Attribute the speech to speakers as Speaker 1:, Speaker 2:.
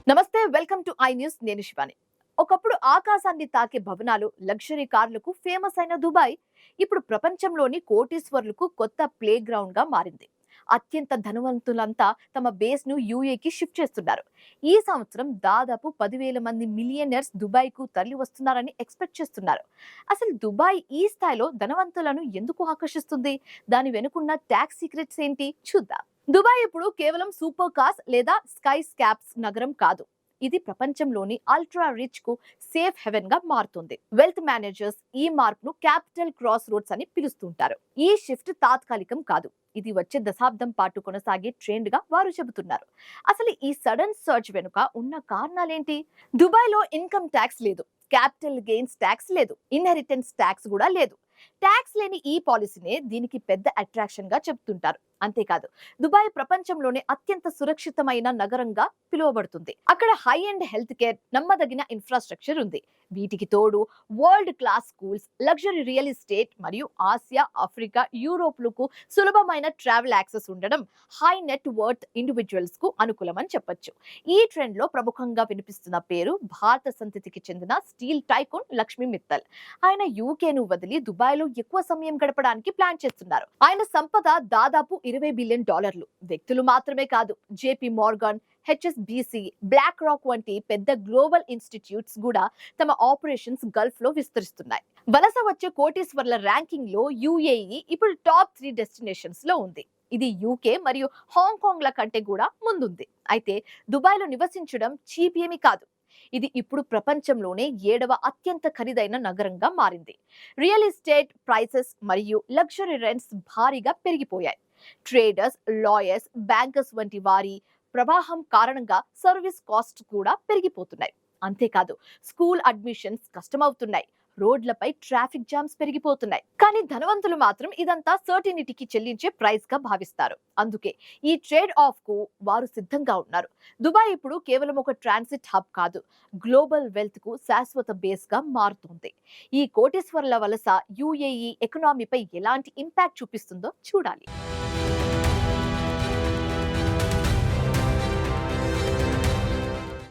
Speaker 1: నమస్తే, welcome to I news. నేను శివాని. ఒకప్పుడు ఆకాశాన్ని తాకే భవనాలు, లగ్జరీ కార్లకు ఫేమస్ అయిన దుబాయ్ ఇప్పుడు ప్రపంచంలోని కోటీశ్వర్లకు కొత్త ప్లే గ్రౌండ్ గా మారింది. అత్యంత ధనవంతులంతా తమ బేస్ ను యూఏకి షిఫ్ట్ చేస్తున్నారు. ఈ సంవత్సరం దాదాపు 10,000 మంది మిలియనర్స్ దుబాయ్ కు తరలి వస్తున్నారని ఎక్స్పెక్ట్ చేస్తున్నారు. అసలు దుబాయ్ ఈ స్థాయిలో ధనవంతులను ఎందుకు ఆకర్షిస్తుంది? దాని వెనుకున్న ట్యాక్స్ సీక్రెట్స్ ఏంటి చూద్దాం. దుబాయ్ ఇప్పుడు కేవలం సూపర్ కార్స్ లేదా స్కై స్కాప్స్ నగరం కాదు. ఇది ప్రపంచంలోని అల్ట్రా రిచ్ కు సేఫ్ హెవెన్ గా మారుతుంది. వెల్త్ మేనేజర్స్ ఈ మార్పును క్యాపిటల్ క్రాస్ రోడ్స్ అని పిలుస్తుంటారు. ఈ షిఫ్ట్ తాత్కాలికం కాదు, ఇది వచ్చే దశాబ్దం పాటు కొనసాగే ట్రెండ్ గా వారు చెబుతున్నారు. అసలు ఈ సడన్ సర్చ్ వెనుక ఉన్న కారణాలేంటి? దుబాయ్ లో ఇన్కమ్ ట్యాక్స్ లేదు, క్యాపిటల్ గెయిన్స్ ట్యాక్స్ లేదు, ఇన్హెరిటెన్స్ ట్యాక్స్ కూడా లేదు. ట్యాక్స్ లేని ఈ పాలసీనే దీనికి పెద్ద అట్రాక్షన్ గా చెప్తుంటారు. అంతేకాదు, దుబాయ్ ప్రపంచంలోనే అత్యంత సురక్షితమైన నగరంగా పిలువబడుతుంది. అక్కడ హై అండ్ హెల్త్ కేర్, నమ్మదగిన ఇన్ఫ్రాస్ట్రక్చర్ ఉంది. వీటికి తోడు world class schools, luxury real estate మరియు ఆసియా, ఆఫ్రికా, యూరోప్లకు సులభమైన ట్రావెల్ యాక్సెస్ ఉండడం హై నెట్ వర్త్ ఇండివిజువల్స్ కు అనుకూలమని చెప్పొచ్చు. ఈ ట్రెండ్ లో ప్రముఖంగా వినిపిస్తున్న పేరు భారత సంతతికి చెందిన స్టీల్ టైకూన్ లక్ష్మీ మిత్తల్. ఆయన యూకేను వదిలి దుబాయ్ లో ఎక్కువ సమయం గడపడానికి ప్లాన్ చేస్తున్నారు. ఆయన సంపద దాదాపు $20 బిలియన్. వ్యక్తులు మాత్రమే కాదు, JP Morgan, HSBC, BlackRock వంటి పెద్ద గ్లోబల్ ఇన్స్టిట్యూట్స్ కూడా తమ ఆపరేషన్స్ గల్ఫ్ లో విస్తరిస్తున్నాయి. వలస వచ్చే కోటీశ్వర్ల ర్యాంకింగ్ లో యుఏఈ ఇప్పుడు టాప్ 3 డెస్టినేషన్స్ లో ఉంది. ఇది యూకే మరియు హాంకాంగ్ ల కంటే కూడా ముందుంది. అయితే దుబాయ్ లో నివసించడం చీప్ ఏమీ కాదు. ఇది ఇప్పుడు ప్రపంచంలోనే 7వ అత్యంత ఖరీదైన నగరంగా మారింది. రియల్ ఎస్టేట్ ప్రైసెస్ మరియు లగ్జరీ రెంట్స్ భారీగా పెరిగిపోయాయి. ట్రేడర్స్, లాయర్స్, బ్యాంకర్స్ వంటి వారి ప్రవాహం కారణంగా సర్వీస్ కాస్ట్ కూడా పెరిగిపోతున్నాయి. అంతేకాదు, స్కూల్ అడ్మిషన్స్ కష్టమవుతున్నాయి, రోడ్లపై ట్రాఫిక్ జామ్స్ పెరిగిపోతున్నాయి. కానీ ధనవంతులు మాత్రం ఇదంతా సర్టినిటీకి చెల్లించే ప్రైస్ గా భావిస్తారు. అందుకే ఈ ట్రేడ్ ఆఫ్ కు వారు సిద్ధంగా ఉన్నారు. దుబాయ్ ఇప్పుడు కేవలం ఒక ట్రాన్సిట్ హబ్ కాదు, గ్లోబల్ వెల్త్ కు శాశ్వత బేస్ గా మారుతుంది. ఈ కోటీశ్వర్ల వలస యుఏఈ ఎకనామీపై ఎలాంటి ఇంపాక్ట్ చూపిస్తుందో చూడాలి.